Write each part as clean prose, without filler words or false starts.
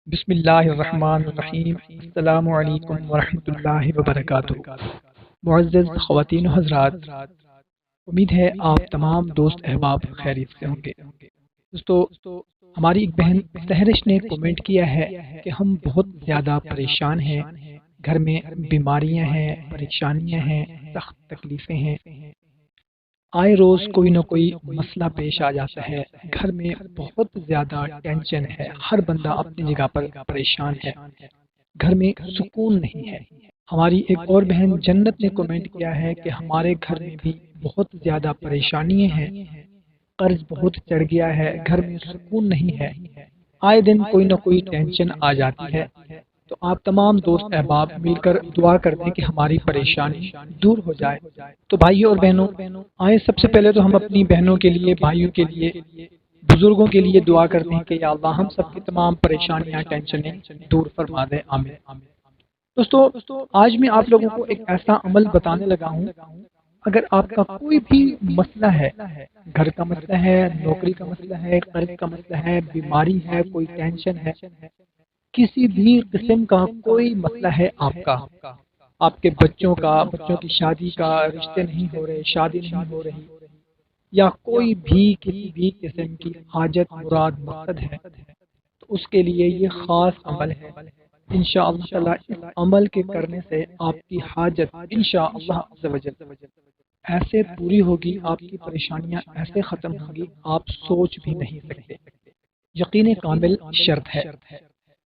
بسم اللہ الرحمن الرحیم۔ السلام علیکم ورحمۃ اللہ وبرکاتہ۔ معزز خواتین و حضرات، امید ہے آپ تمام دوست احباب خیریت سے ہوں گے۔ دوستو، ہماری ایک بہن سہرش نے کومنٹ کیا ہے کہ ہم بہت زیادہ پریشان ہیں، گھر میں بیماریاں ہیں، پریشانیاں ہیں، سخت تکلیفیں ہیں، آئے روز کوئی نہ کوئی مسئلہ پیش آ جاتا ہے، گھر میں بہت زیادہ ٹینشن ہے، ہر بندہ اپنی جگہ پر پریشان ہے، گھر میں سکون نہیں ہے۔ ہماری ایک اور بہن جنت نے کومنٹ کیا ہے کہ ہمارے گھر میں بھی بہت زیادہ پریشانیاں ہیں، قرض بہت چڑھ گیا ہے، گھر میں سکون نہیں ہے، آئے دن کوئی نہ کوئی ٹینشن آ جاتی ہے۔ تو آپ تمام دوست احباب مل کر دعا کر دیں کہ ہماری پریشانی دور ہو جائے۔ تو بھائیوں اور بہنوں، آئیں سب سے پہلے تو ہم اپنی بہنوں کے لیے، بھائیوں کے لیے، بزرگوں کے لیے دعا کرتے ہیں کہ یا اللہ ہم سب کی تمام پریشانیاں، ٹینشنیں دور فرما دے، آمین۔ دوستو، آج میں آپ لوگوں کو ایک ایسا عمل بتانے لگا ہوں، اگر آپ کا کوئی بھی مسئلہ ہے، گھر کا مسئلہ ہے، نوکری کا مسئلہ ہے، قرض کا مسئلہ ہے، بیماری ہے، کوئی ٹینشن ہے، کسی بھی قسم کا کوئی مسئلہ ہے آپ کے بچوں کا، بچوں کی شادی کا، رشتے نہیں ہو رہے، شادی نہیں ہو رہی، یا کوئی بھی کسی بھی قسم کی حاجت، مراد، مقصد ہے، تو اس کے لیے یہ خاص عمل ہے۔ انشاءاللہ تعالی اس عمل کے کرنے سے آپ کی حاجت انشاءاللہ عز و جل ایسے پوری ہوگی، آپ کی پریشانیاں ایسے ختم ہوں گی، آپ سوچ بھی نہیں سکتے، یقین کامل شرط ہے۔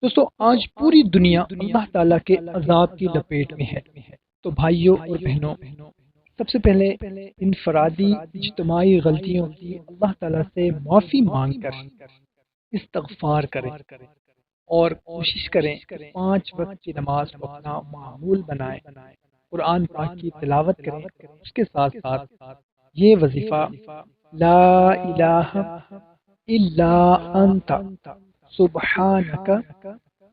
دوستو، آج پوری دنیا اللہ تعالیٰ کے عذاب کی لپیٹ میں ہے۔ تو بھائیوں اور بہنوں، سب سے پہلے انفرادی اجتماعی غلطیوں کی اللہ تعالیٰ سے معافی مانگ کر استغفار کریں، اور کوشش کریں کہ 5 وقت کی نماز کو اپنا معمول بنائیں، قرآن پاک کی تلاوت کریں، اس کے ساتھ ساتھ یہ وظیفہ لا الہ الا انت سبحانک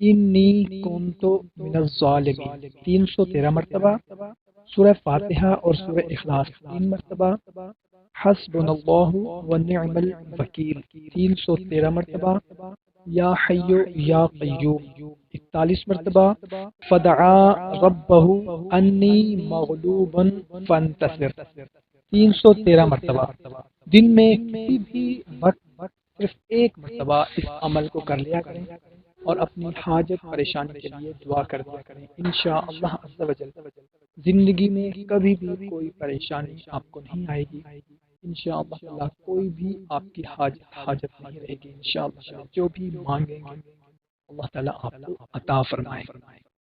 انی کنت من الظالمین 313 مرتبہ، سورہ فاتحہ اور سورہ اخلاص 3 مرتبہ، حسبنا اللہ ونعم الوکیل 313 مرتبہ، یا حی یا قیوم 41 مرتبہ، فدعا ربہ انی مغلوب فانتصر 313 مرتبہ۔ دن میں کسی بھی وقت صرف ایک مرتبہ اس عمل کو کر لیا کریں اور اپنی حاجت پریشانی کے لیے دعا کر دیا کریں، انشاءاللہ عز و جل زندگی میں کبھی بھی کوئی پریشانی آپ کو نہیں آئے گی، انشاءاللہ تعالی کوئی بھی آپ کی حاجت نہیں رہے گی، انشاءاللہ جو بھی مانگیں گے اللہ تعالیٰ آپ کو عطا فرمائے۔